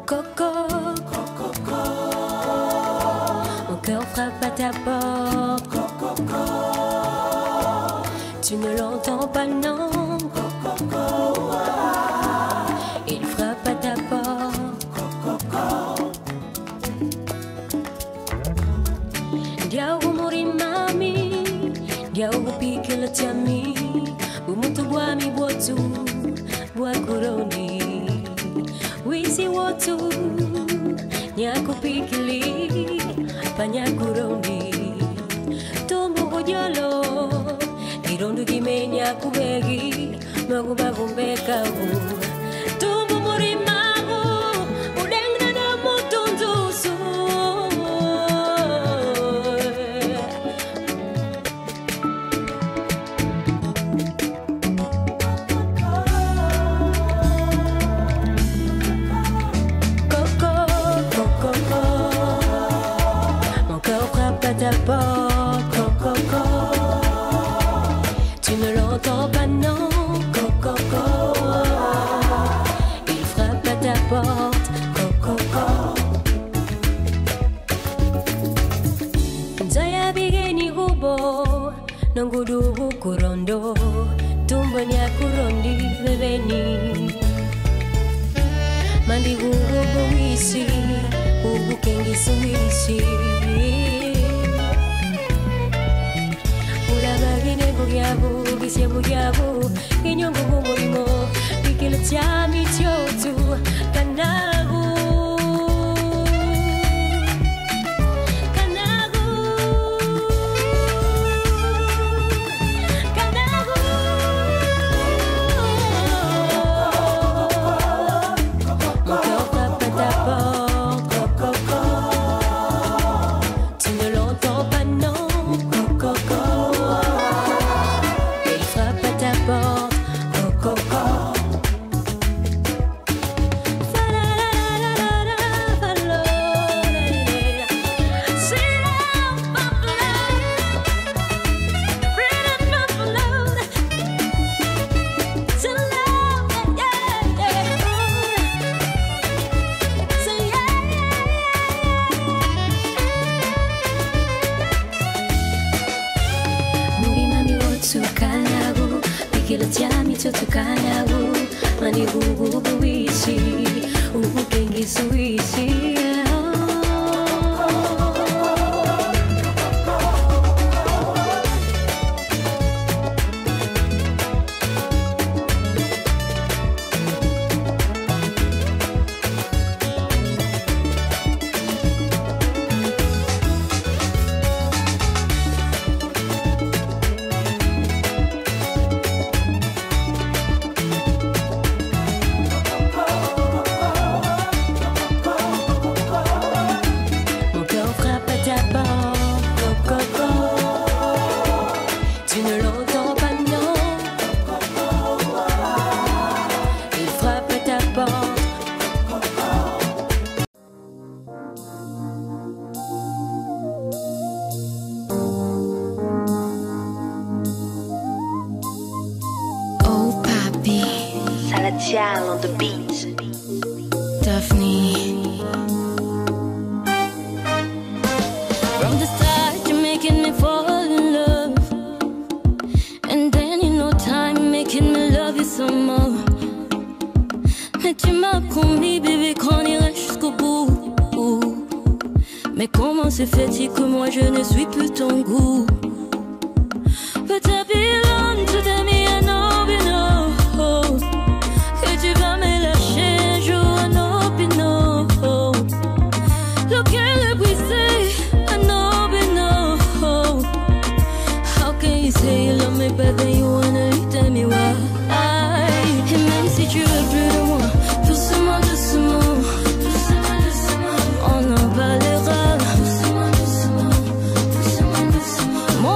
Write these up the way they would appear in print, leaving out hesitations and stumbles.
Coco, mon cœur frappe à ta porte. Tu ne l'entends pas, non. Il frappe à ta porte. Diawo mori mami, diawo pikir tiami, umutu guami botu, buakuroni. Wisi wotu, nyaku pikili, panyakuroni. Tomo ojolo, irondu gimenya kubegi, maguba gumbeka u. Tomo mori mamu, udengna na mutundusu. Ta porte, coco, tu ne l'entends pas, non, coco, il frappe à ta porte, coco. Nzaya bigeni hubo, nangudu kurondo, tumbanya kurondi bebeni. Mandi hubo wisi, hubo kengi suwisi. Bugiabu, gisia bugiabu, inyongo humorimo, bikila tiami tiotu, kanagu, kanagu, kanagu. Mon cœur frappe à ta porte, coco, tu ne l'entends pas, non, coco. Kanagu, bikila tiami tutu kanagu, mani hubu buisi, hubu kengi suisi. Tu ne l'entends pas, non. Il frappe à ta porte. Oh papi, Salatiel on the beat. Daphne. From the start, you're making me fall in love. And then you know time making me love you some more. Mais tu m'as promis, bébé, qu'on irait jusqu'au bout. Mais comment se fait-il que moi je ne suis plus ton goût? But I belong to them, I know, you know. Que tu vas me lâcher un jour, no, no. Look at the brisé, I know, no. How can you say you love me but then you wanna tell me why? Et même si tu veux plus de moi, doucement, doucement, doucement, doucement, on en parlera. Doucement, doucement, doucement, doucement.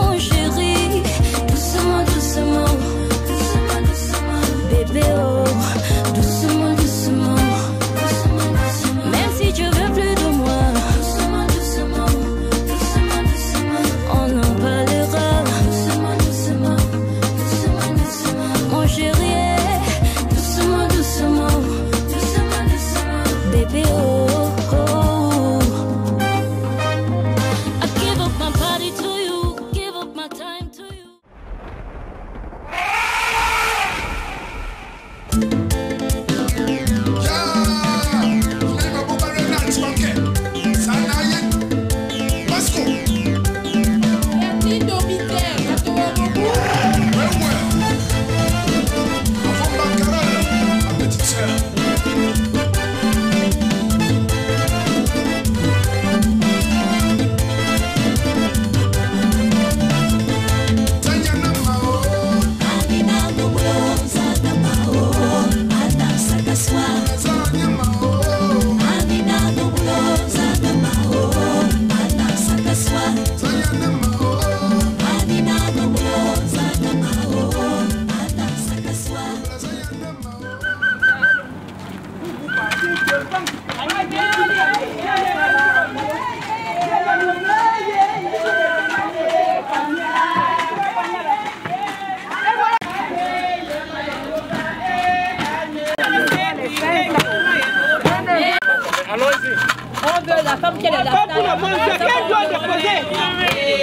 la femme qui est la femme pour la manger. Quel doit déposer?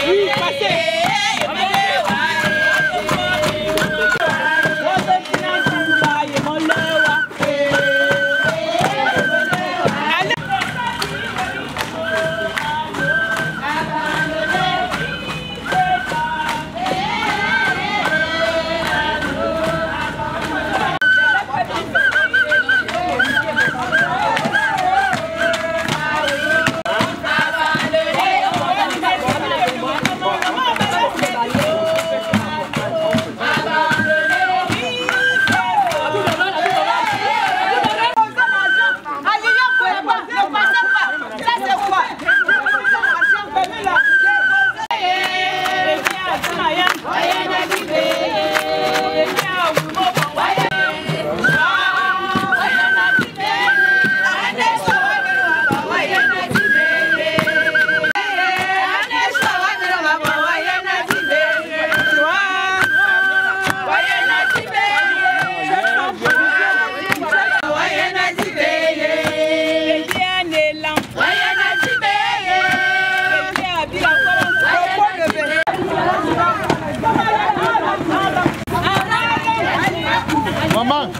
Oui, passez. Maman.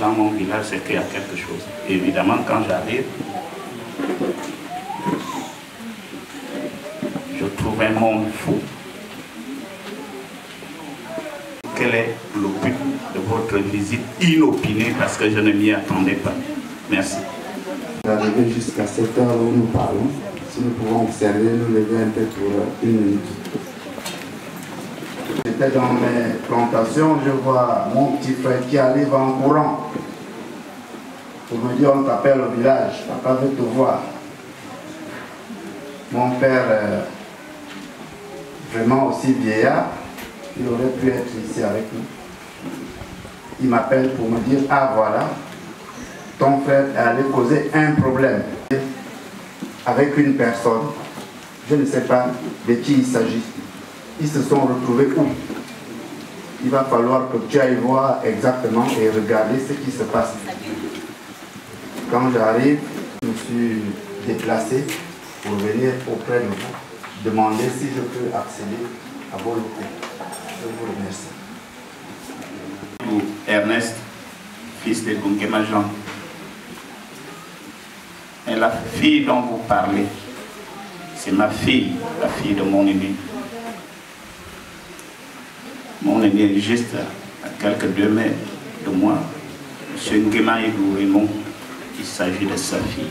Dans mon village, c'est qu'il y a quelque chose. Évidemment, quand j'arrive, je trouve un monde fou. Quel est le but de votre visite inopinée parce que je ne m'y attendais pas? Merci. D'arriver jusqu'à cette heure où nous parlons, si nous pouvons observer, nous lever un peu pour une minute. J'étais dans mes plantations, je vois mon petit frère qui arrive en courant pour me dire on t'appelle au village, papa veut te voir. Mon père, vraiment aussi vieillard, il aurait pu être ici avec nous. Il m'appelle pour me dire ah voilà, ton frère est allé causer un problème avec une personne. Je ne sais pas de qui il s'agit. Ils se sont retrouvés où? Il va falloir que tu ailles voir exactement et regarder ce qui se passe. Quand j'arrive, je me suis déplacé pour venir auprès de vous, demander si je peux accéder à vos locaux. Je vous remercie. Ernest, fils de Gungema Jean. Et la fille dont vous parlez, c'est ma fille, la fille de mon aîné. Mon ami est juste à quelques 2 mètres de moi. M. Nguema Idou Raymond, il s'agit de sa fille.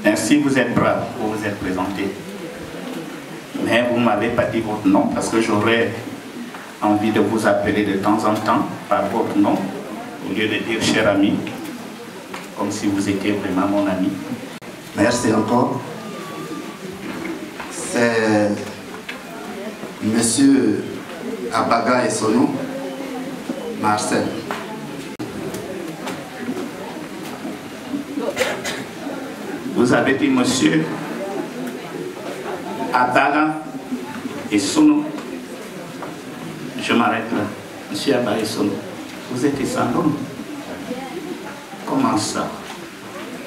Ainsi, vous êtes brave, vous vous êtes présenté. Mais vous ne m'avez pas dit votre nom parce que j'aurais envie de vous appeler de temps en temps par votre nom, au lieu de dire cher ami, comme si vous étiez vraiment mon ami. Merci encore. C'est Monsieur Abaga et Sono, Marcel. Vous avez dit Monsieur Abaga et Sono. Je m'arrête là. Monsieur Abaga et Sono, vous êtes Essandone. Comment ça?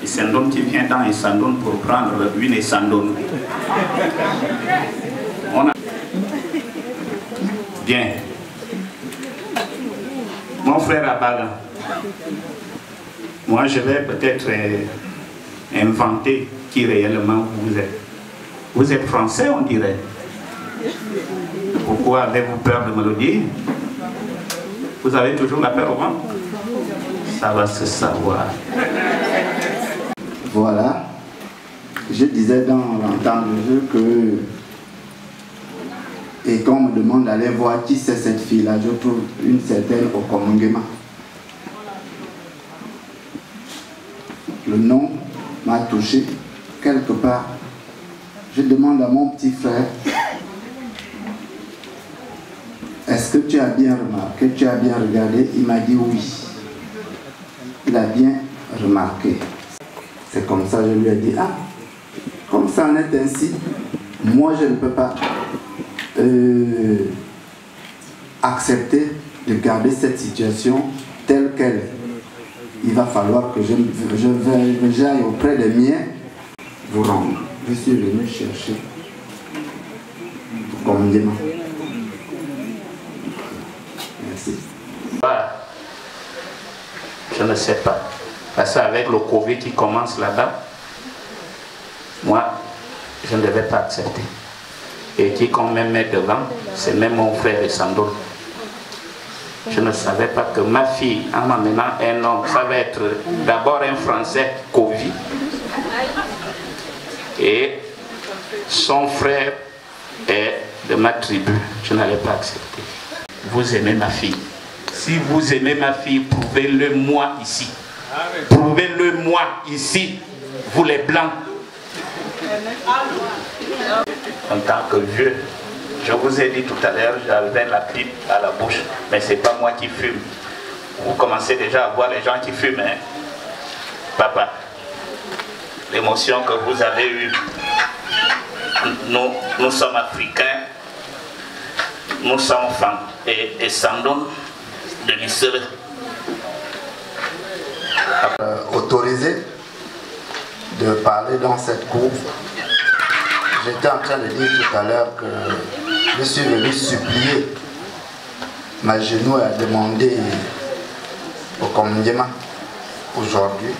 Essandone, tu viens dans Essandone pour prendre une Essandone. Bien. Mon frère Abaga, moi je vais peut-être inventer qui réellement vous êtes. Vous êtes français, on dirait. Pourquoi avez-vous peur de me le dire? Vous avez toujours la peur au ventre? Ça va se savoir. Voilà. Je disais dans l'entente de jeu que... Et quand on me demande d'aller voir qui c'est cette fille-là, je trouve une certaine Okom Nguema. Le nom m'a touché quelque part. Je demande à mon petit frère, est-ce que tu as bien remarqué, tu as bien regardé? Il m'a dit oui. Il a bien remarqué. C'est comme ça que je lui ai dit, ah, comme ça en est ainsi, moi je ne peux pas accepter de garder cette situation telle qu'elle est. Il va falloir que j'aille auprès des miens vous rendre. Je suis venu chercher comme Nguema. Merci. Je ne sais pas. Parce qu'avec le Covid qui commence là-bas, moi, je ne devais pas accepter. Et qui qu'on me met devant, c'est même mon frère Essandone. Je ne savais pas que ma fille, en m'amenant un homme, ça va être d'abord un Français Covid. Et son frère est de ma tribu. Je n'allais pas accepter. Vous aimez ma fille. Si vous aimez ma fille, prouvez-le moi ici. Prouvez-le moi ici, vous les blancs. En tant que vieux, je vous ai dit tout à l'heure, j'avais la pipe à la bouche, mais c'est pas moi qui fume. Vous commencez déjà à voir les gens qui fument, hein? Papa, l'émotion que vous avez eue, nous sommes africains, nous sommes femmes et Essandone de l'Israël. Autorisé de parler dans cette cour. J'étais en train de dire tout à l'heure que je suis venu supplier ma genou a demandé au Nguema aujourd'hui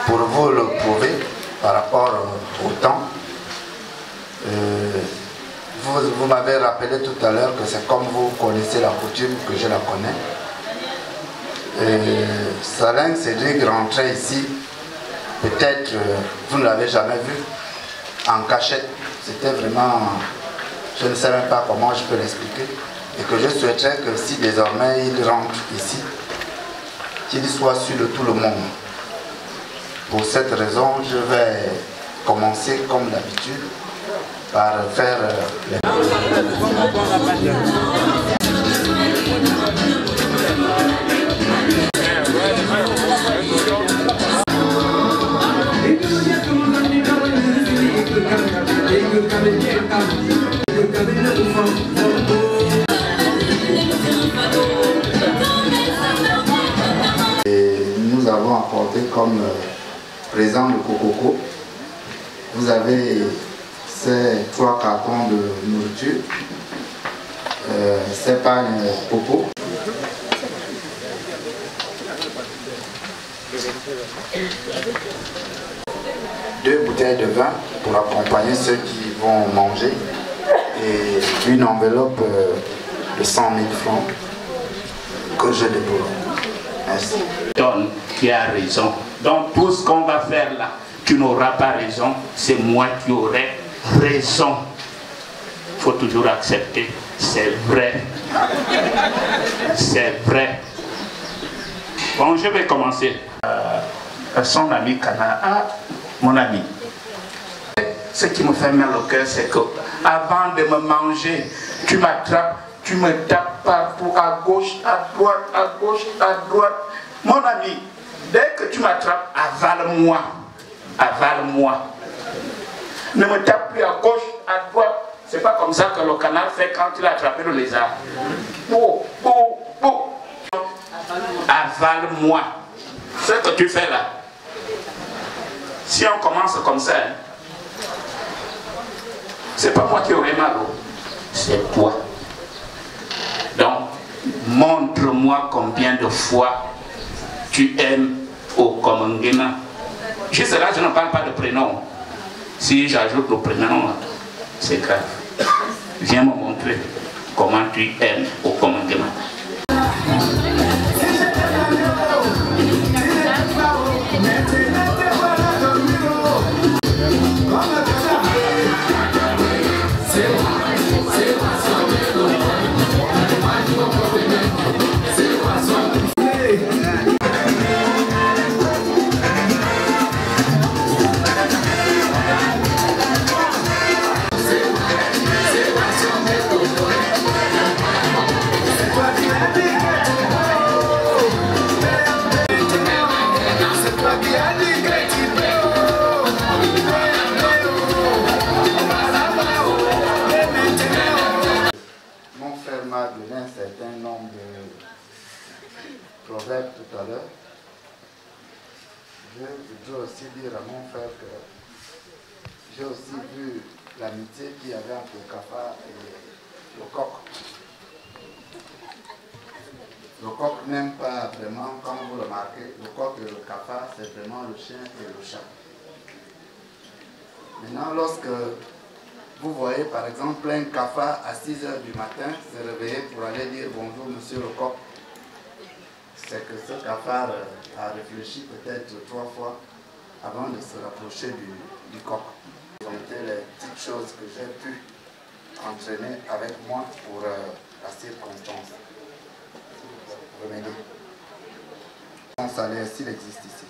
pour vous le prouver par rapport au temps. Vous m'avez rappelé tout à l'heure que c'est comme vous connaissez la coutume que je la connais. Salin Cédric rentrait ici, peut-être vous ne l'avez jamais vu, en cachette. C'était vraiment, je ne sais même pas comment je peux l'expliquer. Et que je souhaiterais que si désormais il rentre ici, qu'il soit sûr de tout le monde. Pour cette raison, je vais commencer comme d'habitude par faire les... Et nous avons apporté comme présent le cococo. Vous avez ces 3 cartons de nourriture, ces pagnes coco. Deux bouteilles de vin pour accompagner ceux qui vont manger. et une enveloppe de 100 000 francs que je dépose. Merci. Donne, tu as raison. Donc tout ce qu'on va faire là, tu n'auras pas raison, c'est moi qui aurai raison. Il faut toujours accepter, c'est vrai. C'est vrai. Bon, je vais commencer. Son ami Kana, mon ami. Ce qui me fait mal au cœur, c'est que avant de me manger, tu m'attrapes, tu me tapes partout, à gauche, à droite, à gauche, à droite. Mon ami, dès que tu m'attrapes, avale-moi. Avale-moi. Ne me tape plus à gauche, à droite. C'est pas comme ça que le canard fait quand il a attrapé le lézard. Oh, oh, oh. Avale-moi. Ce que tu fais là. Si on commence comme ça, hein, c'est pas moi qui aurai mal, c'est toi. Donc, montre-moi combien de fois tu aimes au Komangena. Juste là, je ne parle pas de prénom. Si j'ajoute le prénom, c'est grave. Viens me montrer comment tu aimes au Komangena. Un certain nombre de proverbes tout à l'heure. Je voudrais aussi dire à mon frère que j'ai aussi vu l'amitié qu'il y avait entre le cafard et le coq. Le coq n'aime pas vraiment, comme vous le remarquez, le coq et le cafard, c'est vraiment le chien et le chat. Maintenant, lorsque vous voyez par exemple un cafard à 6 h du matin se réveiller pour aller dire bonjour monsieur le coq, c'est que ce cafard a réfléchi peut-être 3 fois avant de se rapprocher du coq. C'était les petites choses que j'ai pu entraîner avec moi pour la circonstance. Remédier. On salaire s'il existe ici.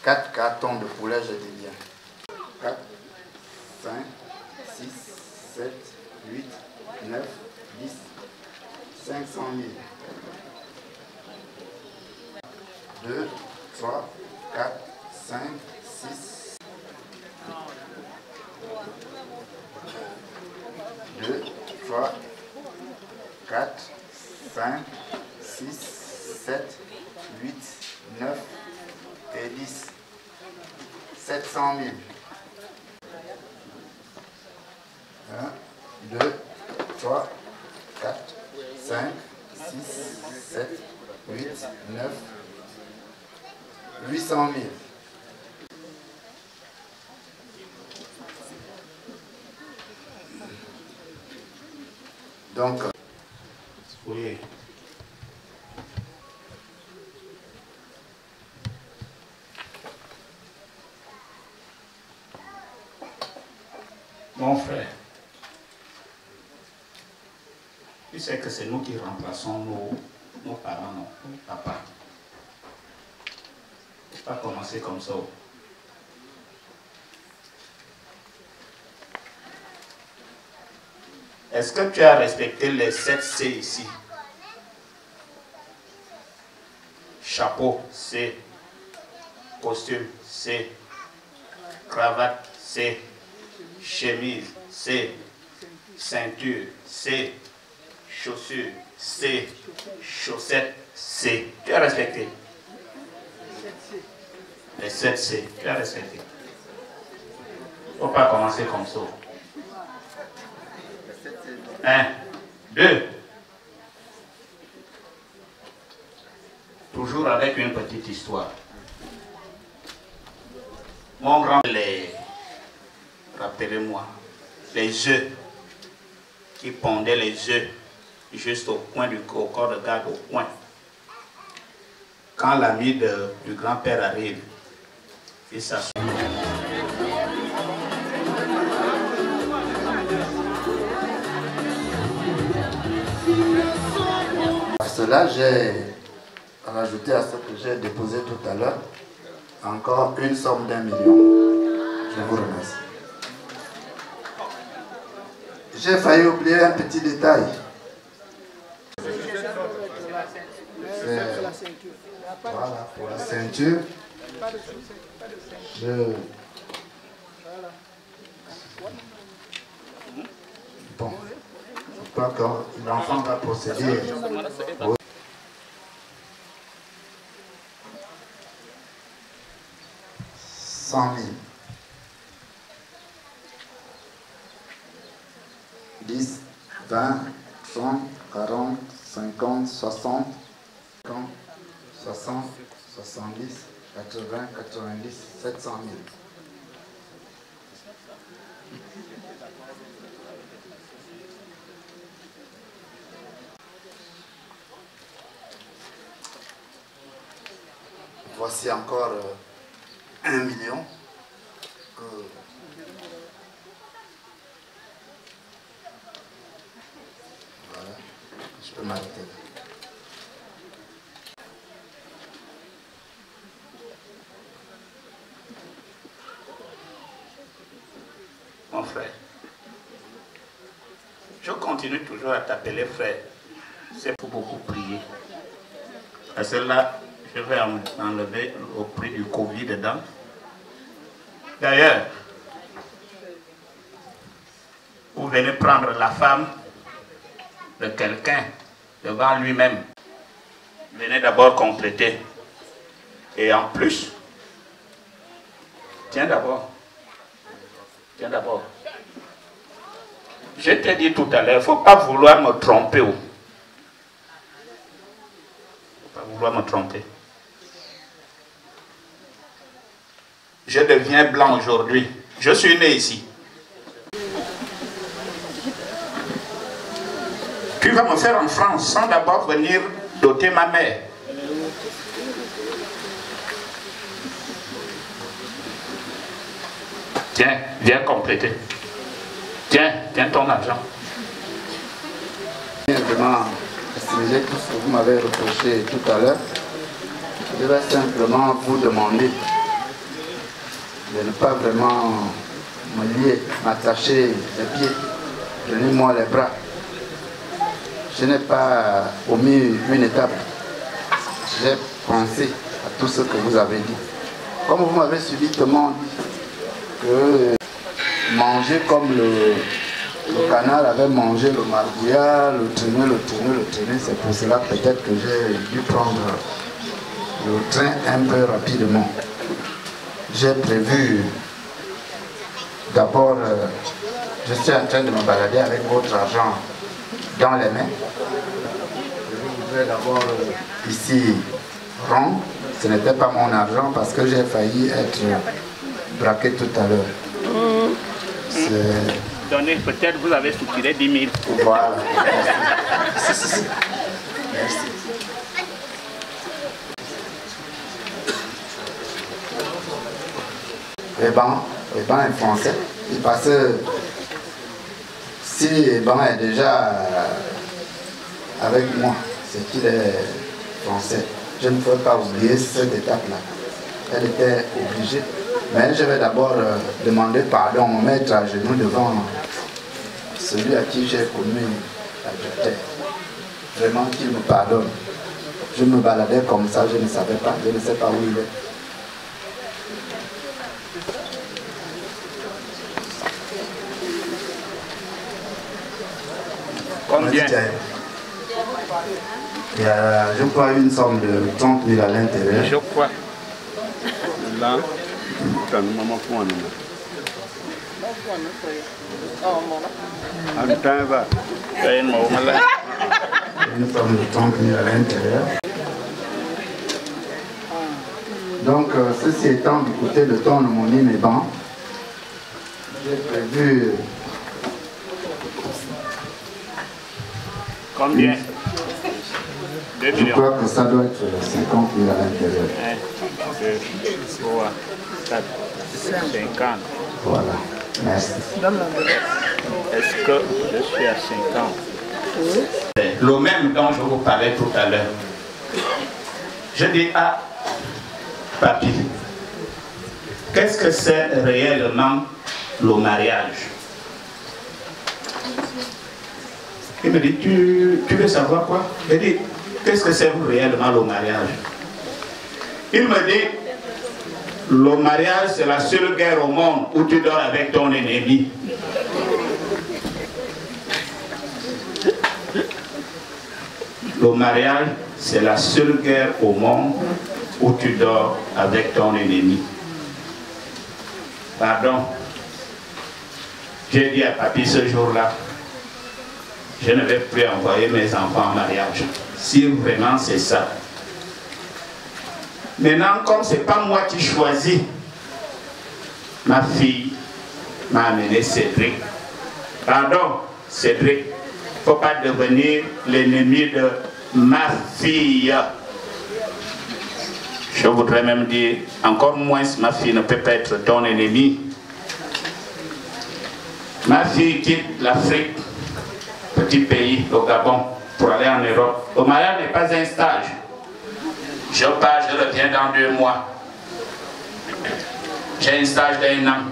4 cartons de poulet, je dis bien. 4, 5, 6, 7, 8, 9, 10, 500 000. 2, 3, 4, 5, 6. 2, 3, 4, 5, 6, 7, 8, 9 et 10. 700 000. 1, 2, 3, 4, 5, 6, 7, 8, 9, 800 000. Donc, oui. Mon frère, tu sais que c'est nous qui remplaçons nos parents, nos papas. Il ne faut pas commencer comme ça. Est-ce que tu as respecté les 7 C ici? Chapeau, C. Costume, C. Cravate, C. Chemise, C. Ceinture, C. Chaussures, C. Chaussettes, C. Tu as respecté? Les 7 C, tu as respecté. Il ne faut pas commencer comme ça. 1, 2. Toujours avec une petite histoire. Mon grand, rappelez-moi, les œufs, qui pondaient les œufs juste au coin du corps de garde, au coin. Quand l'ami du grand-père arrive, il s'assoit. À cela, j'ai rajouté à ce que j'ai déposé tout à l'heure encore une somme d'1 million. Je vous remercie. J'ai failli oublier un petit détail. Voilà, pour la ceinture. Bon, je crois que l'enfant va procéder. 100 000. 10, 20, 30, 40, 50, 60, 50, 60, 70, 80, 90, 700 000. Voici encore 1 million. Voilà, je peux m'arrêter. Mon frère, je continue toujours à t'appeler frère. C'est pour beaucoup prier. À celle-là, je vais enlever au prix du Covid dedans. D'ailleurs, vous venez prendre la femme de quelqu'un devant lui-même. Venez d'abord compléter. Et en plus, tiens d'abord. Tiens d'abord. Je t'ai dit tout à l'heure, il ne faut pas vouloir me tromper. Il ne faut pas vouloir me tromper. Je deviens blanc aujourd'hui. Je suis né ici. Tu vas me faire en France sans d'abord venir doter ma mère. Tiens, viens compléter. Tiens ton argent. Je vais vraiment assimiler tout ce que vous m'avez reproché tout à l'heure. Je vais simplement vous demander de ne pas vraiment me lier, m'attacher les pieds, tenez-moi les bras. Je n'ai pas omis une étape. J'ai pensé à tout ce que vous avez dit. Comme vous m'avez subitement dit que manger comme le canard avait mangé le margouillat, le traîner, c'est pour cela peut-être que j'ai dû prendre le train un peu rapidement. J'ai prévu, d'abord, je suis en train de me balader avec votre argent dans les mains. Je voudrais d'abord ici rendre, ce n'était pas mon argent parce que j'ai failli être braqué tout à l'heure. Donnez, peut-être vous avez soutiré 10 000. Voilà. Merci. Merci. Eban est français. Parce que si Eban est déjà avec moi, c'est qu'il est français. Je ne peux pas oublier cette étape-là. Elle était obligée. Mais je vais d'abord demander pardon, me mettre à genoux devant celui à qui j'ai commis la dureté. Vraiment qu'il me pardonne. Je me baladais comme ça, je ne savais pas, je ne sais pas où il est. Combien? Il y a, je crois, une somme de 30 000 à l'intérieur. Je crois. Là, quand maman prend un Une somme de 30 000 à l'intérieur. Donc, ceci étant, du côté de ton homonyme et ban, j'ai prévu... Combien? 2 Je millions. crois que ça doit être 50 000 à l'intérieur. 1, 2, 3, 4, 50. Voilà, merci. Est-ce que je suis à 50? Le même dont je vous parlais tout à l'heure. Je dis à papy, qu'est-ce que c'est réellement le mariage? Il me dit, tu veux savoir quoi? Je dis, qu'est-ce que c'est réellement le mariage? Il me dit, le mariage c'est la seule guerre au monde où tu dors avec ton ennemi. Le mariage, c'est la seule guerre au monde où tu dors avec ton ennemi. Pardon. J'ai dit à papy ce jour-là, je ne vais plus envoyer mes enfants en mariage. Si vraiment c'est ça. Maintenant, comme ce n'est pas moi qui choisis, ma fille m'a amené Cédric. Pardon, Cédric. Il ne faut pas devenir l'ennemi de ma fille. Je voudrais même dire, encore moins ma fille ne peut pas être ton ennemi. Ma fille quitte l'Afrique, petit pays, au Gabon, pour aller en Europe. Le mariage n'est pas un stage. Je pars, je reviens dans 2 mois. J'ai un stage d'1 an.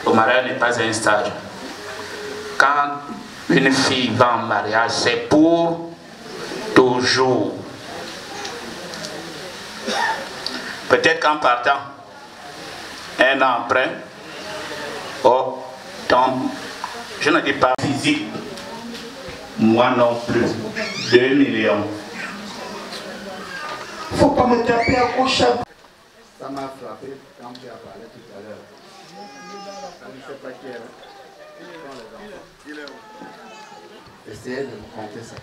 Le mariage n'est pas un stage. Quand une fille va en mariage, c'est pour toujours. Peut-être qu'en partant, 1 an après, oh, je ne dis pas physique, moi non plus, 2 millions. Faut pas me taper à gauche. Ça m'a frappé quand tu as parlé tout à l'heure. Je ne sais pas qui est là. Essayez de me compter ça.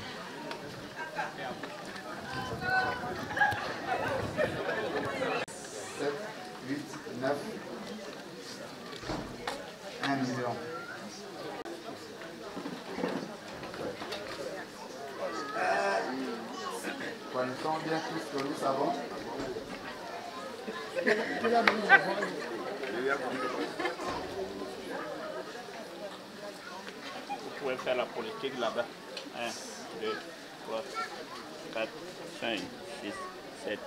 7, 8, 9, 1 million. Connaissons bien tout ce que nous savons. Vous pouvez faire la politique là-bas. 1, 2, 3, 4, 5, 6, 7,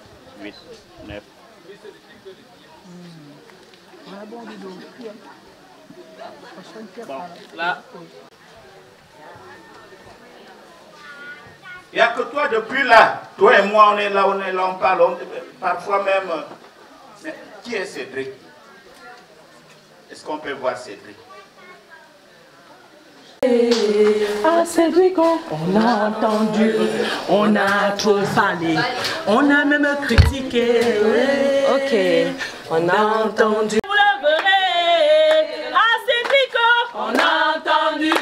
8, 9. Bon, là. Il n'y a que toi depuis là. Toi et moi, on est là, on parle. Parfois même. Mais qui est Cédric? Est-ce qu'on peut voir Cédric? Ah, Cédric, on a entendu, on a trop parlé, on a même critiqué. Ok, on a entendu. Vous le verrez. Ah, Cédric, on a entendu,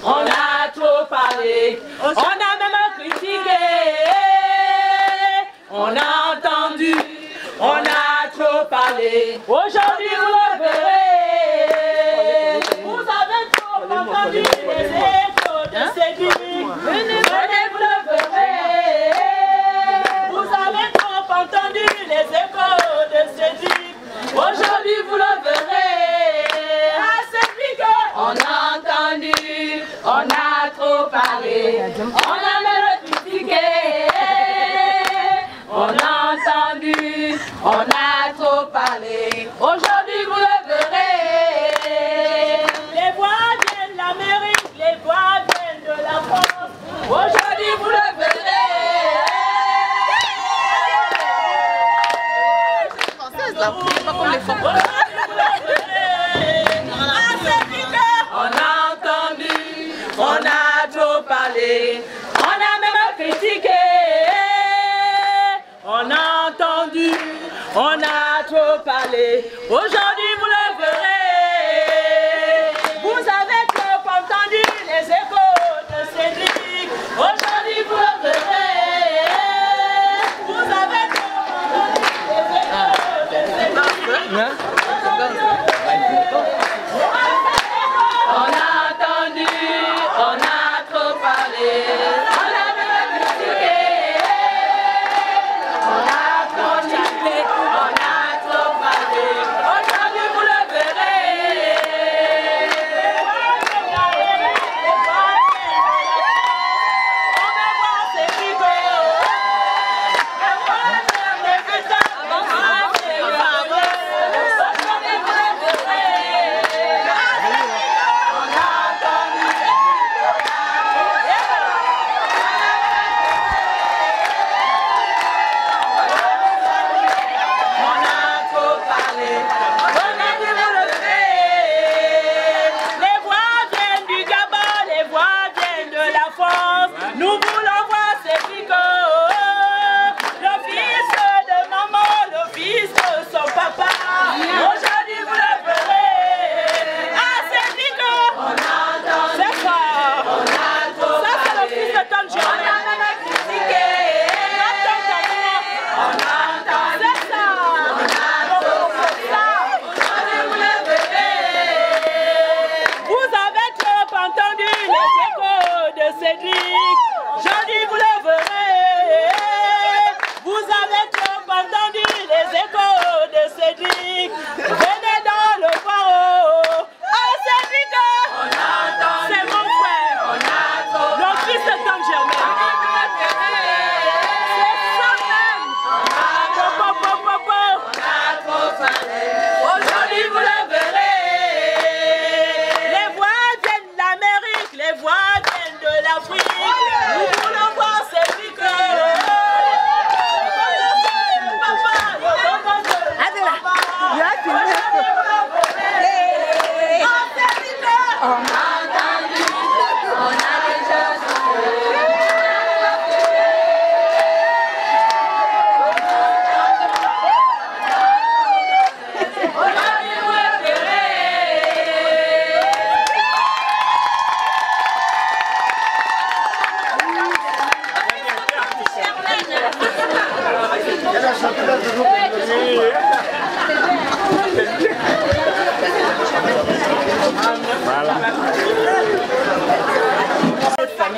on a trop parlé, on a même critiqué. On a entendu, on a trop parlé. Aujourd'hui, vous le verrez. Vous avez trop entendu les échos de Cédric. Venez, vous le verrez. Vous avez trop entendu les échos de Cédric. Aujourd'hui, vous le verrez. À Cédric, on a entendu, on a trop parlé, on a même critiqué. On a entendu, on a trop parlé. Aujourd'hui, vous le verrez. Les voix viennent de l'Amérique, les voix viennent de la France. Aujourd'hui, vous le verrez. Française, là, vous n'êtes pas comme les Français. On a entendu, on a trop parlé, on a même critiqué. On a entendu, on a trop parlé. Aujourd'hui, vous le verrez. Vous avez trop entendu les échos de Cédric. Aujourd'hui, vous le verrez. Vous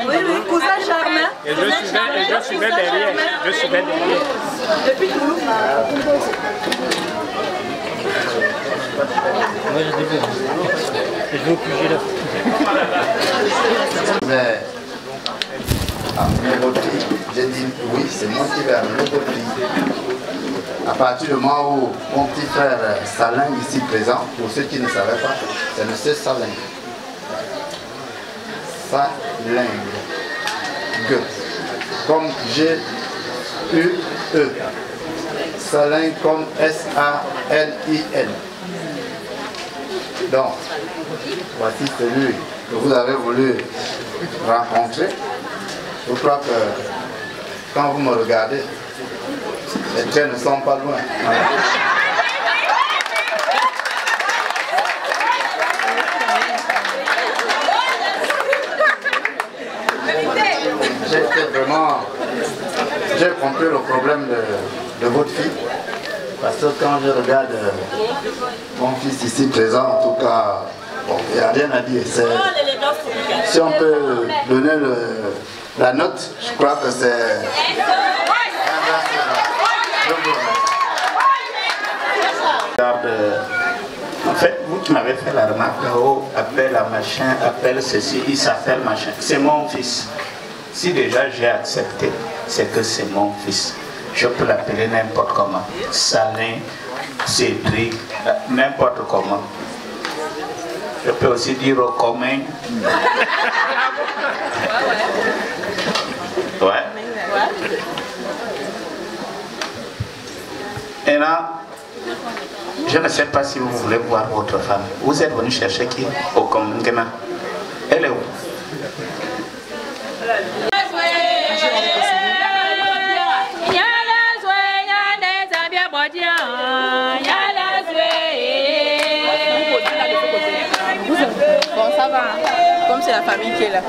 Oui, oui, cousin Germain. Et je suivais derrière. Je suivais derrière. Depuis Toulouse. Moi j'ai des verres. Je vais au QG là. Mais amener votre fille, j'ai dit oui, c'est moi qui vais amener votre fille. À partir du moment où mon petit frère Saling ici présent, pour ceux qui ne savaient pas, c'est monsieur Saling. Saling. Comme G-U-E. Saling comme S-A-L-I-N. Donc, voici celui que vous avez voulu rencontrer. Je crois que quand vous me regardez, les trains ne sont pas loin. J'ai compris le problème de votre fille. Parce que quand je regarde mon fils ici présent, en tout cas, bon, il n'y a rien à dire. Si on peut donner la note, je crois que c'est... En fait, vous qui m'avez fait la remarque, oh, appelle à machin, appelle ceci, il s'appelle machin. C'est mon fils. Si déjà j'ai accepté, c'est que c'est mon fils. Je peux l'appeler n'importe comment. Salin, Cédric, n'importe comment. Je peux aussi dire au commun. Ouais. Et là, je ne sais pas si vous voulez voir votre femme. Vous êtes venu chercher qui? Au commun. Elle est où? Bon, ça va, comme c'est la famille qui est là.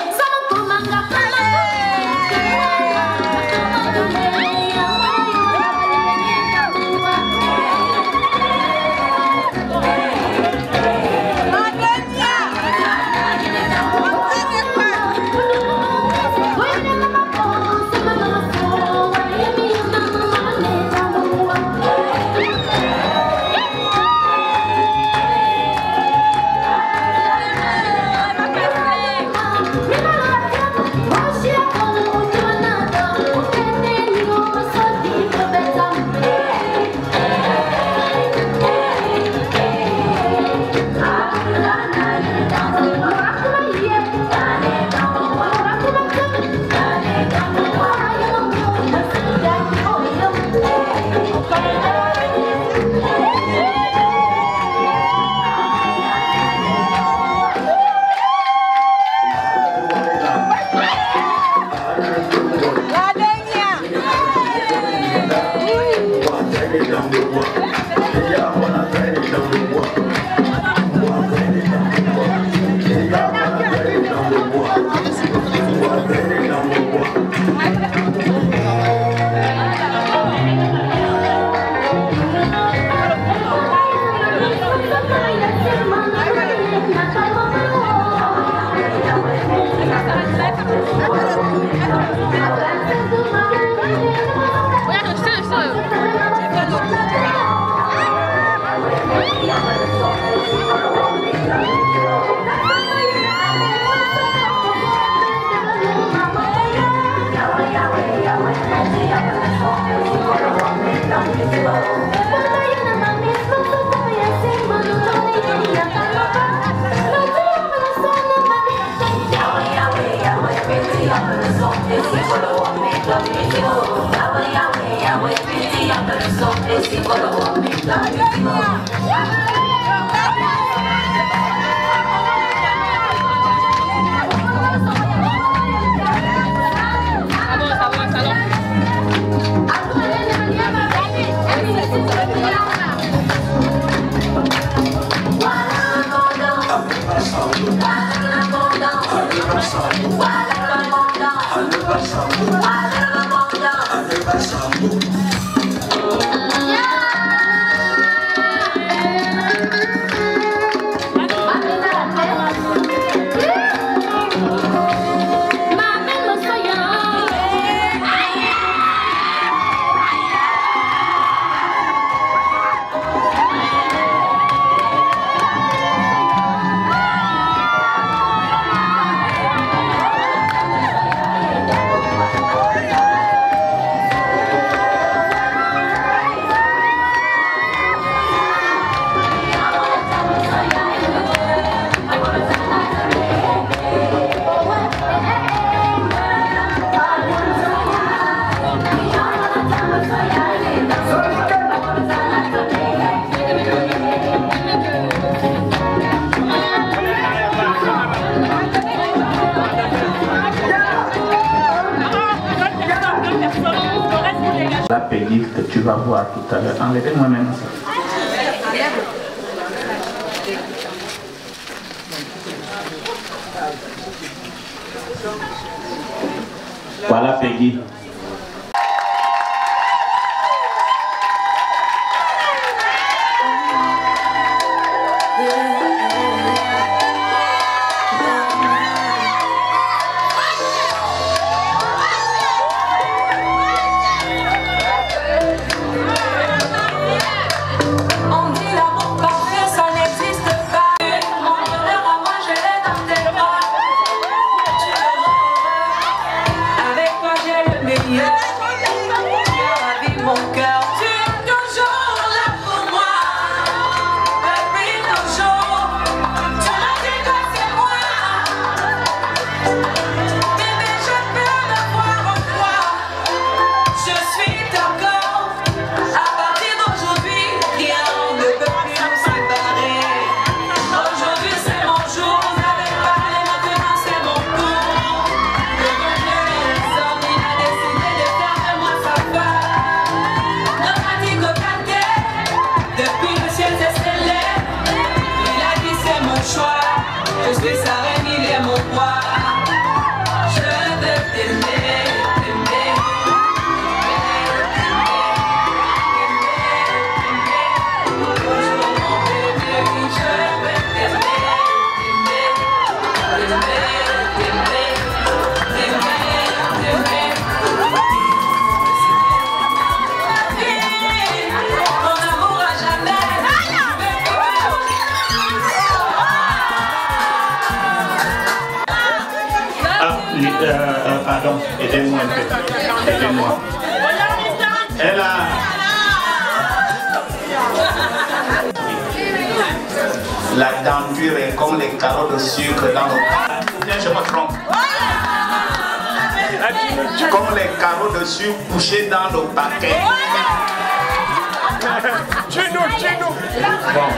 Sama kumanga kala La Peggy que tu vas voir tout à l'heure, enlevez-moi même ça. Voilà Peggy. Pardon, aidez-moi un peu. Aidez-moi. Elle a... La denture est comme les carreaux de sucre dans le... Bien, je me trompe. Comme les carreaux de sucre couchés dans le paquet. Bon.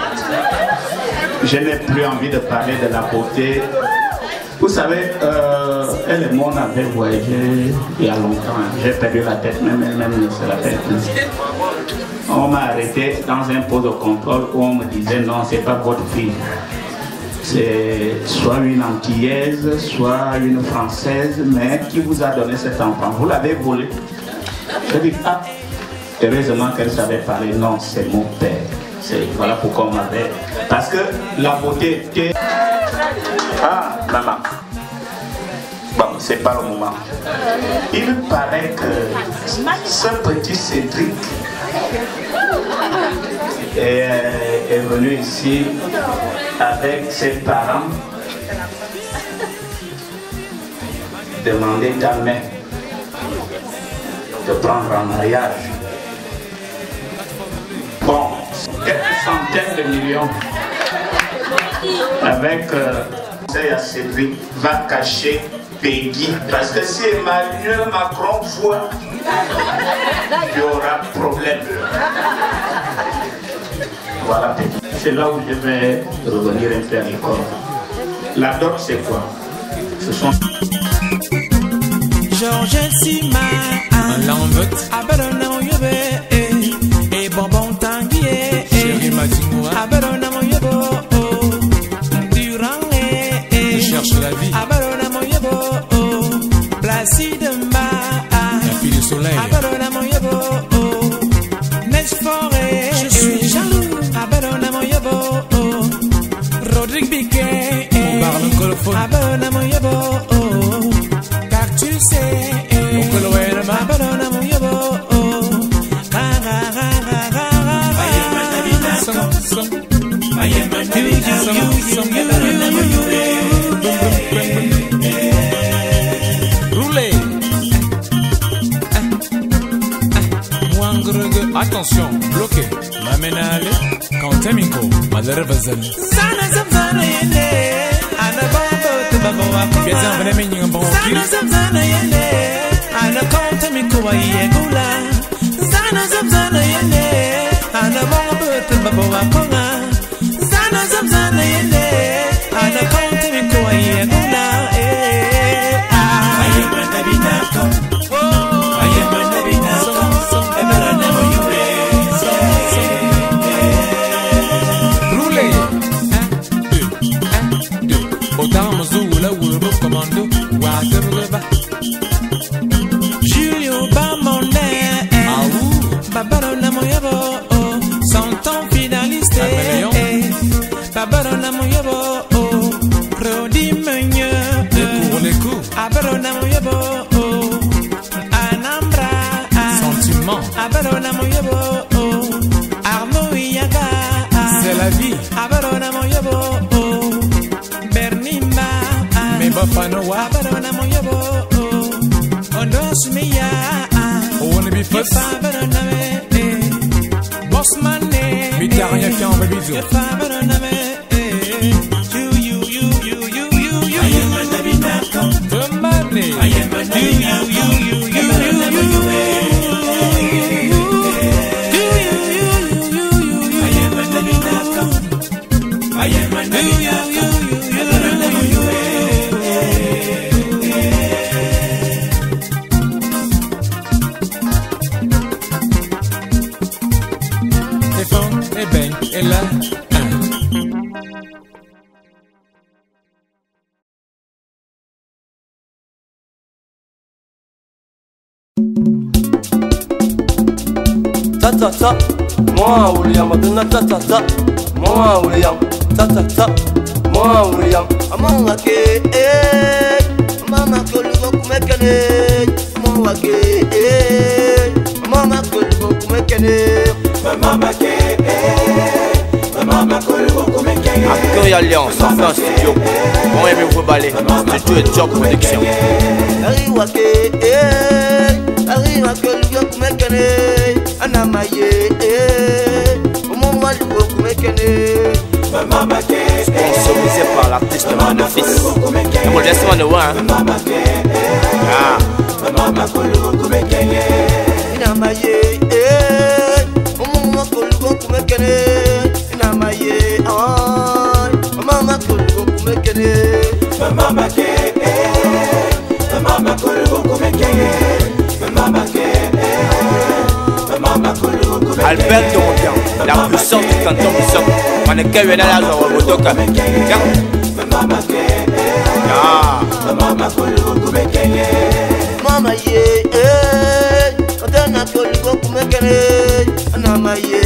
Je n'ai plus envie de parler de la beauté. Vous savez, elle et moi on avait voyagé il y a longtemps. J'ai perdu la tête, même elle-même ne se rappelle plus. On m'a arrêté dans un poste de contrôle où on me disait non, c'est pas votre fille. C'est soit une Antillaise, soit une Française, mais qui vous a donné cet enfant? Vous l'avez volé. Je dis, ah, heureusement qu'elle savait parler. Non, c'est mon père. Voilà pourquoi on m'avait. Parce que la beauté était... Ah, maman. Bon, c'est pas le moment. Il paraît que ce petit Cédric est venu ici avec ses parents demander ta main. te prendre en mariage. Bon, quelques centaines de millions avec conseil à Cédric va cacher Peggy. Parce que si Emmanuel Macron voit, il y aura problème. Voilà, c'est là où je vais revenir un peu à l'école. La dot, c'est quoi? Ce sont... Georges Sima, Lambert, Aberona Moyobe, et Bonbon Tanguy, Chéri Matingoua, Aberona Moyobo, Durand, je cherche la vie, Aberona Moyobo, Placide Mba, la fille du soleil, Aberona Moyobo, Next Forêt, je suis jaloux, Aberona Moyobo, Rodrigue Biquet, on parle un colophone, Aberona Moyobo. Attention, bloqué. M'amène à aller. Quand t'es minko, madère bazal. Sana zamzana yende. Ana bambo te baboa. Biasa vene minyo bon. Sana zamzana yende. Ana quand t'es minko wa yegula. Sana zamzana yende. Ana bambo te baboa konga. Sana zamzana yende. Ana quand t'es minko wa yegula. Aye mandabina kom. Aye mandabina kom. Eberana moyo. Julio Bamonde, Babarona Moyabo, sans ton finaliste, Babarona Moyabo, Rodi Meunier, les coups, Abarona Moyabo, Anambra, sentiment, Abarona Moyabo, Arnaud Yaga, c'est la vie, Abarona Moyabo, Bernimba, mais Bafanoa, Abarona Moyabo. On wanna be first. Boss man, mais t'as rien fait en baby. Ta moi William aduna ta moi William ta moi William amanga ke mama ko lugo kumekene mama ke mama ko lugo kumekene mama ke mama ko lugo kumekene Accueil Alliance en France studio bon aimez-vous baller studio et job production arriwa ke arriwa ko lugo kumekene Anamaye, sponsorisé par l'artiste Manofis. Le modeste Manoa. Albert Dorobian, la puissance du canton du Soc. Mannequin Yuena la Zoro Motoka. Mama ye, Adana Koligo Kumekene, Anamaye,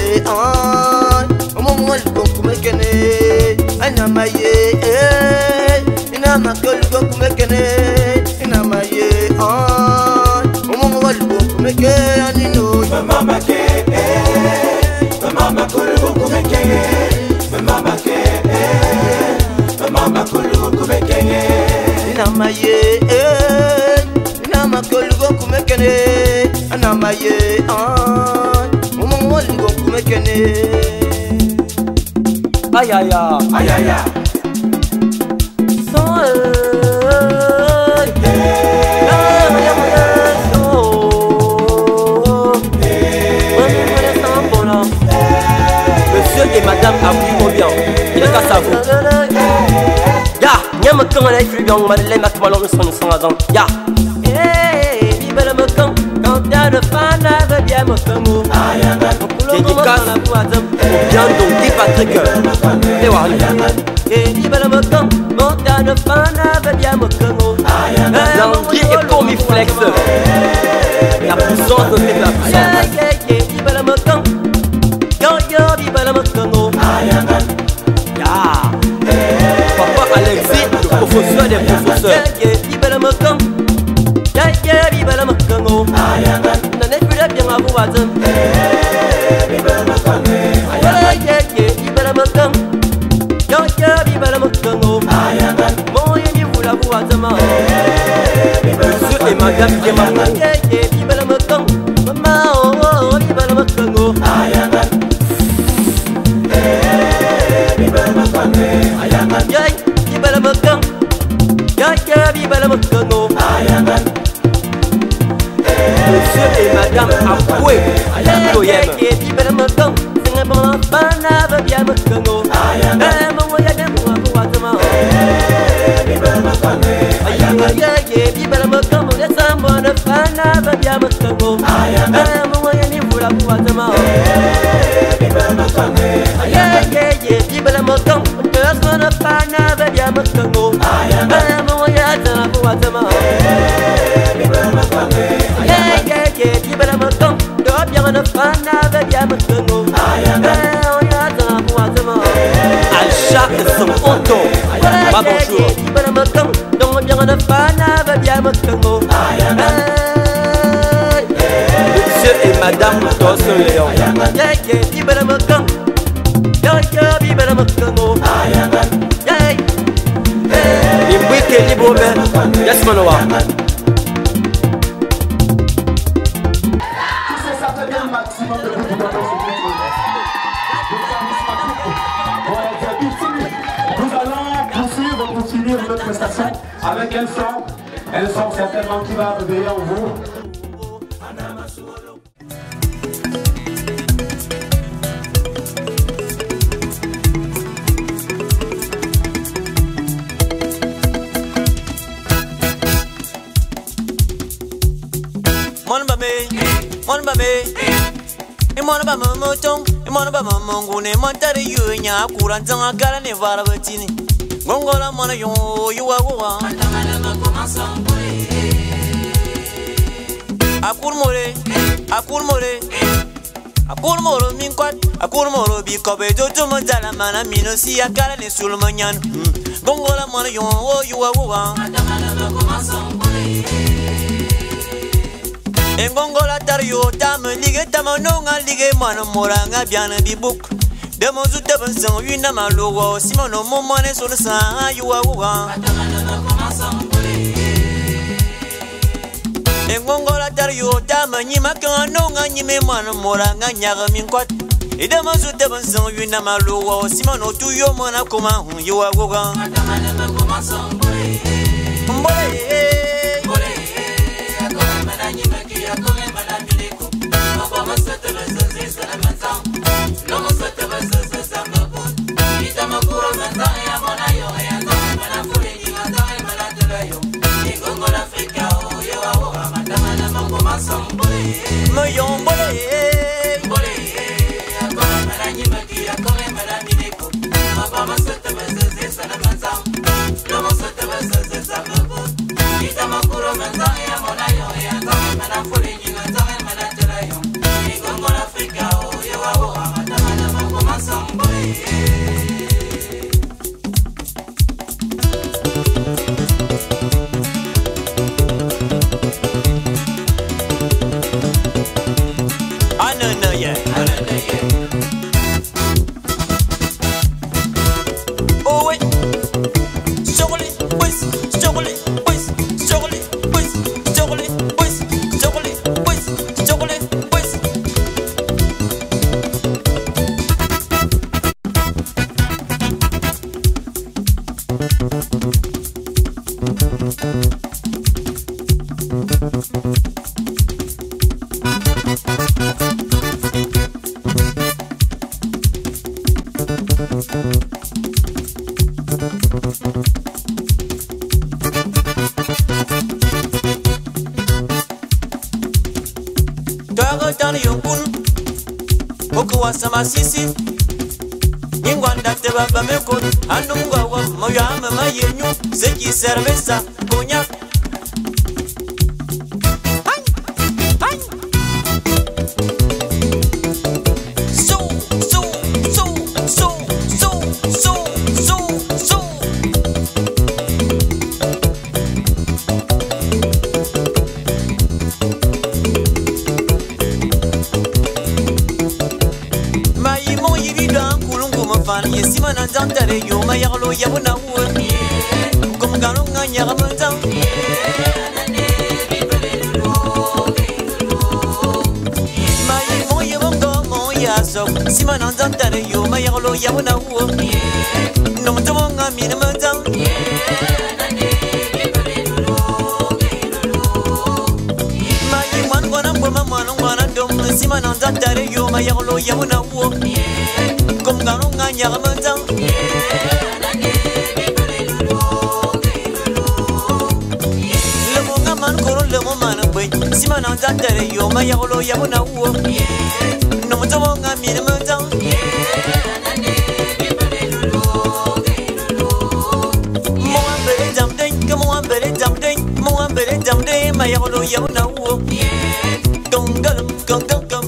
Momo Kumekene, Anamaye, Inama Koligo Kumekene, Inamaye, Momo Kumekene, Mama ke, mama kulu kumekenge, mama ke, mama kulu kumekenge. Inama ye, inama kulu kumekenge, na maye Momo lingo kumekene Ayaya Ayaya Monsieur et madame appuie-moi bien. Il est qu'à ça vous. Ya, n'y me quand on a fait bien, on m'a dit les mecs malons sont sans raison. Ya. Eh, vive le mocon. Quand t'as le fan, veut bien me faire. Dédicace au bien donc Guy Patrick. Et voilà. Eh, vive le mocon. Quand t'as le fan, veut bien me faire. L'André est pour mes flex. La puissance de la puissance. Vive le mocon. Yo, vive le mocon. Ya. Papa Alexis, le professeur des professeurs. Vive le mocon. Vive le mocon. N'en est plus bien à vous, Adam. Vive le mocon. Vive le mocon. Vive le mocon. Mon yéni vous la vous, Adam. Monsieur et madame Guémamo. Vive le mocon. Maman, vive le mocon. Vive le mocon. Vive le mocon. Vive le mocon. Monsieur et madame Aboué, vive le mocon. C'est un bon enfant, veut bien mocon. Mon yéni vous la vous, Adam. Vive le mocon. Vive le mocon. Mon yéni fana veut bien mocon. Mon yéni vous la vous, Adam. Vive le mocon. Vive le mocon. Personne fana veut bien mocon. Mon yéni la vous, Adam. Vive le mocon. Vive le mocon. Bien le fana veut bien mocon. Mon yéni la vous, Adam. Alcha et son auto. Bonjour. Vive le mocon. Donc bien le fana veut bien mocon. Monsieur et madame Dawson Léon. Vive le mocon. Vive le mocon. Imbwike libo be. Yes manoa. Nous allons continuer notre prestation avec un son certainement qui va réveiller en vous. Mon babe, e mon ba mamotong, e mon ba mamongune, montare yu nya kurantanga kala ne vara batini. Gongola mona yo wa. Akur moro min kwat, akur moro bi kobe jojo mazala mana minosi akala ne sulmanyan. Gongola mona yo wa. Engongola tario tam lige tamononga lige mwana moranga biana bibuk demo zute bansan wina malogo simono momane solo sa yuwa. Engongola tario tam nyima kanonga nyime mwana moranga nyaga minkwat demo zute bansan wina malogo simono tuyo mwana koma yuwa. Sama sisi Ingwanda te baba meko Anungwa wa moyama mayenyu Seki cerveza cognac Tantare yo mayarlo yabuna uwe Kumgano nga nyaramanzang Mayi moye mongo moya sok Simana tantare yo mayarlo yabuna uwe Nomtomo nga minamanzang Mayi mwan gwana mboma mwana ngwana dom Simana tantare yo mayarlo yabuna uwe Kumgano nga nyaramanzang Simana tantare yo mayarlo yabuna uwo Nomtomo nga minamanzang Mwambere jamdeng, mwambere jamdeng Mwambere jamdeng mayarlo yabuna uwo Gongalam, gongongom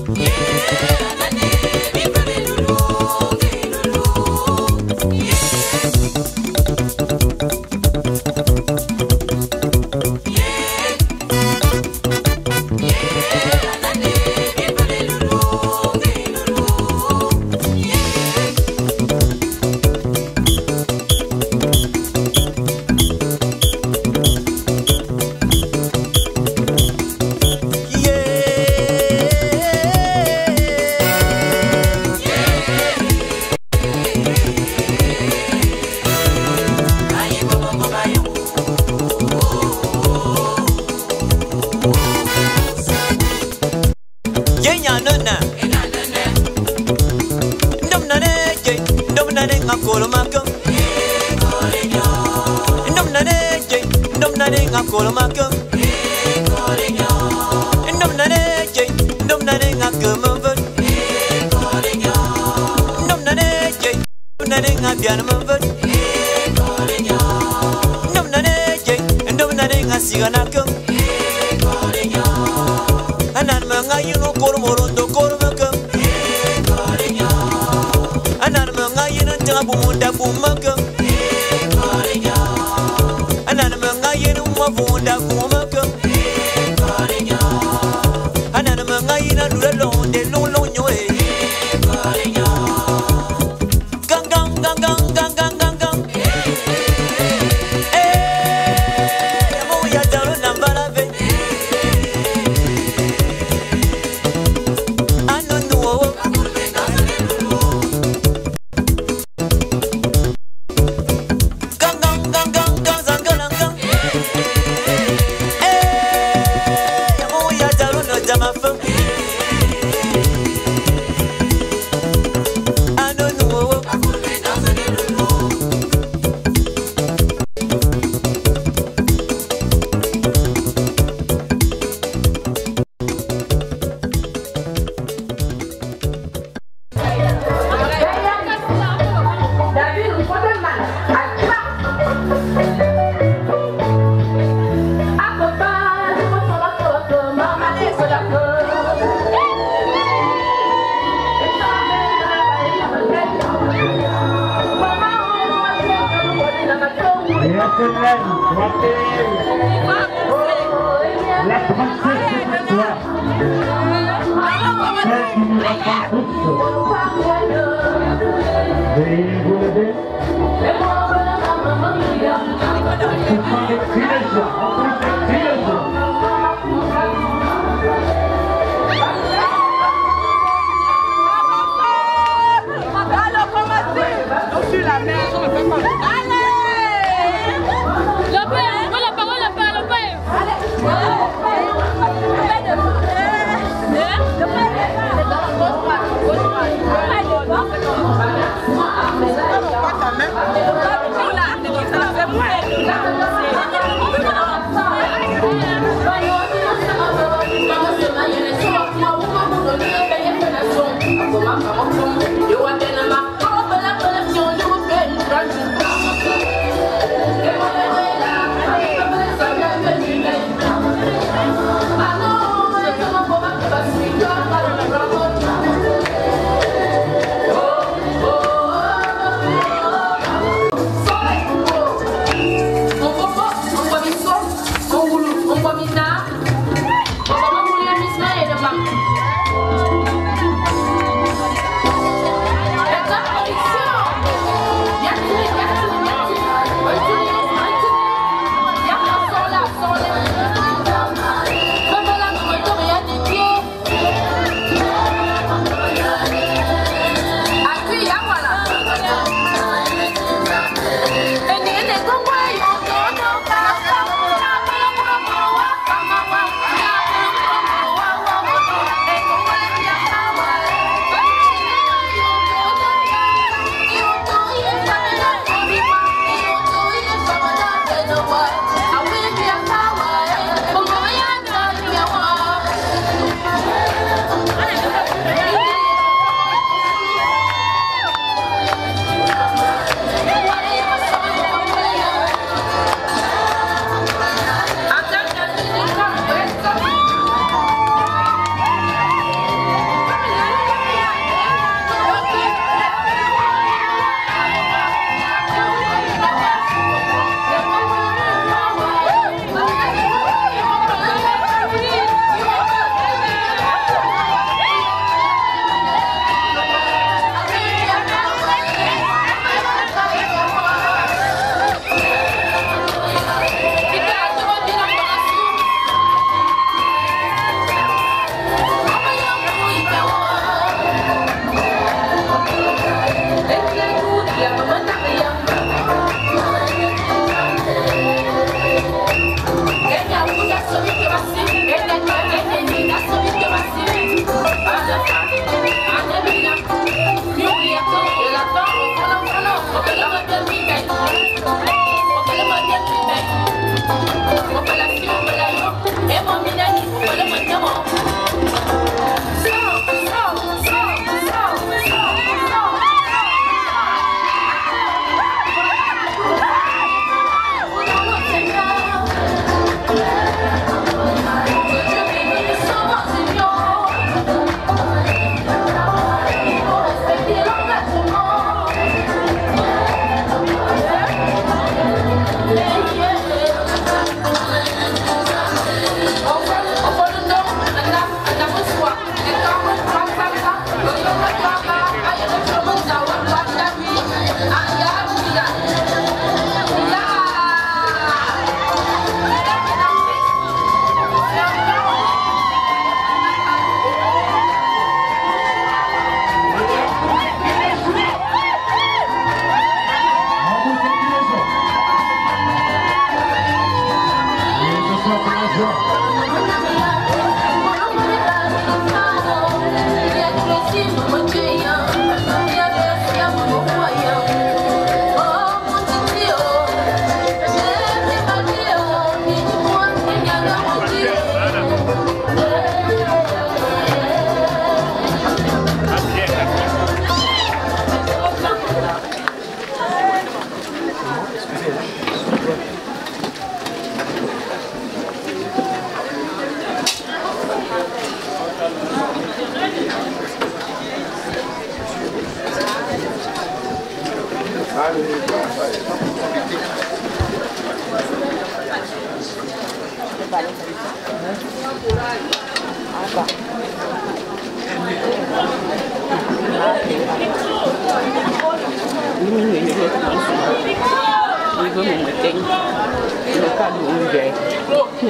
Ya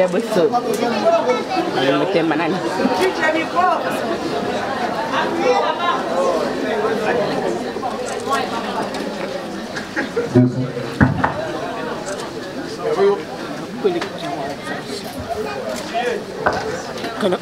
besar. Macam mana ni? Kalau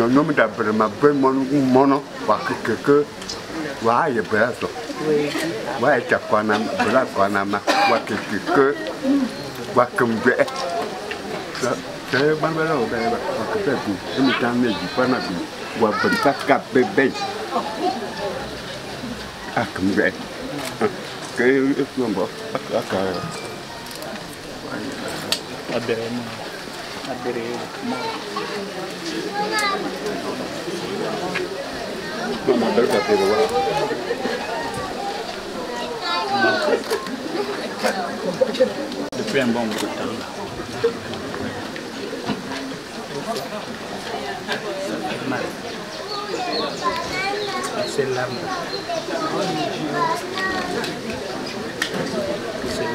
nome da brema mono wa keke wa ye braso wa cha kwana bra kwana ma wa keke wa kumbe te banbela o ba wa keke ku emi tan meji pana ku wa brita ka bebe akumbe ke nombo aka aberema Depuis un bon bout de temps là. C'est l'âme. C'est le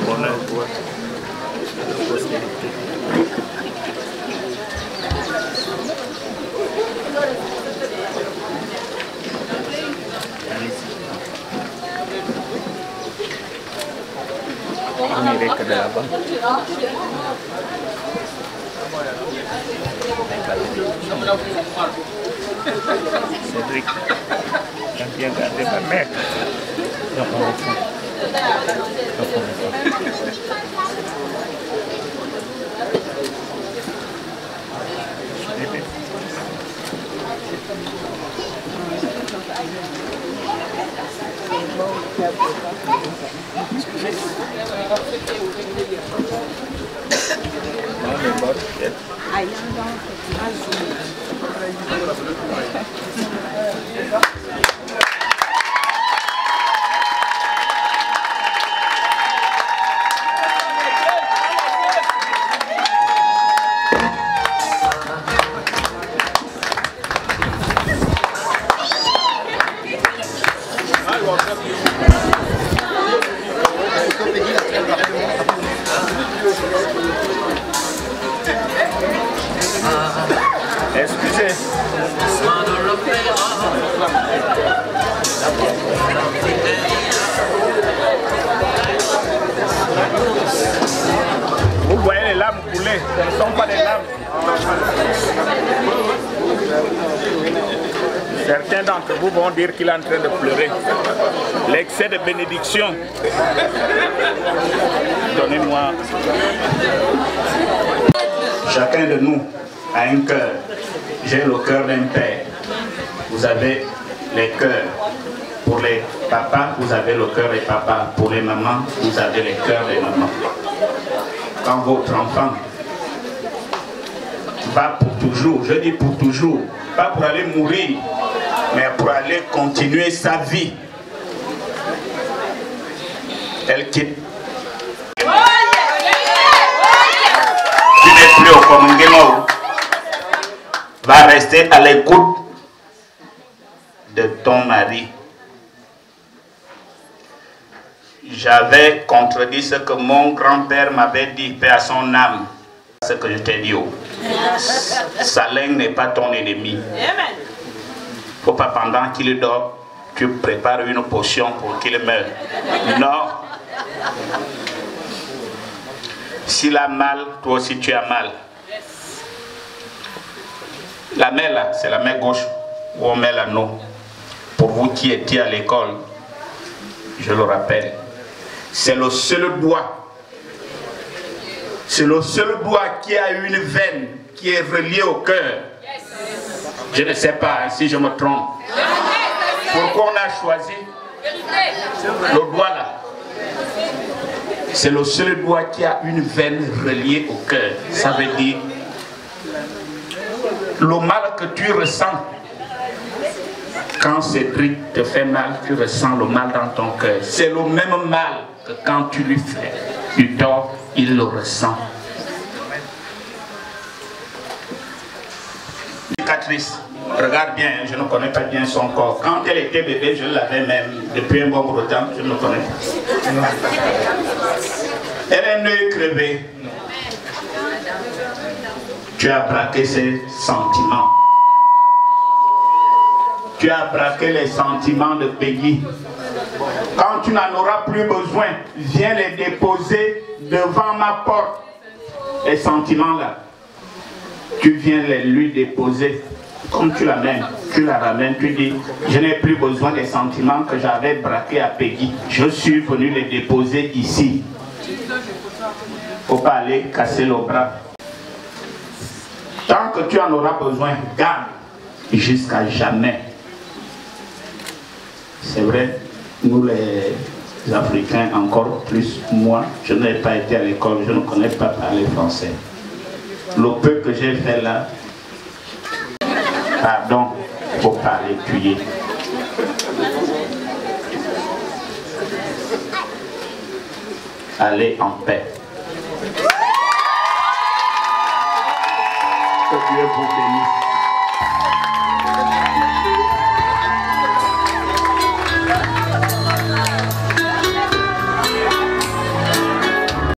bonheur pour la postérité. On irait que de là-bas. Cédric, t'as bien gardé ma mère. Excusez. Vous voyez les lames couler, ce ne sont pas des lames. Certains d'entre vous vont dire qu'il est en train de pleurer. L'excès de bénédiction. Donnez-moi. Chacun de nous a un cœur. J'ai le cœur d'un père. Vous avez les cœurs. Pour les papas, vous avez le cœur des papas. Pour les mamans, vous avez les cœurs des mamans. Quand votre enfant va pour toujours, je dis pour toujours, pas pour aller mourir, mais pour aller continuer sa vie. Elle quitte plus au Komengemo, va rester à l'écoute de ton mari. J'avais contredit ce que mon grand-père m'avait dit, paix à son âme. Ce que je t'ai dit. Sa langue n'est pas ton ennemi. Faut pas pendant qu'il dort, tu prépares une potion pour qu'il meure. Non. S'il a mal, toi aussi tu as mal. La main là, c'est la main gauche où on met l'anneau. Pour vous qui étiez à l'école, je le rappelle, c'est le seul doigt. C'est le seul doigt qui a une veine qui est reliée au cœur. Je ne sais pas si je me trompe. Pourquoi on a choisi le doigt là? C'est le seul doigt qui a une veine reliée au cœur. Ça veut dire le mal que tu ressens. Quand Cédric te fait mal, tu ressens le mal dans ton cœur. C'est le même mal que quand tu lui fais du tort, il le ressent. Cicatrice, regarde bien, je ne connais pas bien son corps. Quand elle était bébé, je l'avais même depuis un bon bout de temps, je ne connais pas. Elle est née crevée. Tu as braqué ses sentiments. Tu as braqué les sentiments de Peggy. Quand tu n'en auras plus besoin, viens les déposer devant ma porte. Les sentiments là, tu viens les lui déposer. Comme tu l'amènes, tu la ramènes, tu dis, je n'ai plus besoin des sentiments que j'avais braqués à Peggy. Je suis venu les déposer ici. Faut pas aller casser le bras. Tant que tu en auras besoin, garde jusqu'à jamais. C'est vrai, nous les Africains, encore plus, moi, je n'ai pas été à l'école, je ne connais pas parler français. Le peu que j'ai fait là, pardon, il ne faut pas les tuer. Allez en paix. Que Dieu vous bénisse.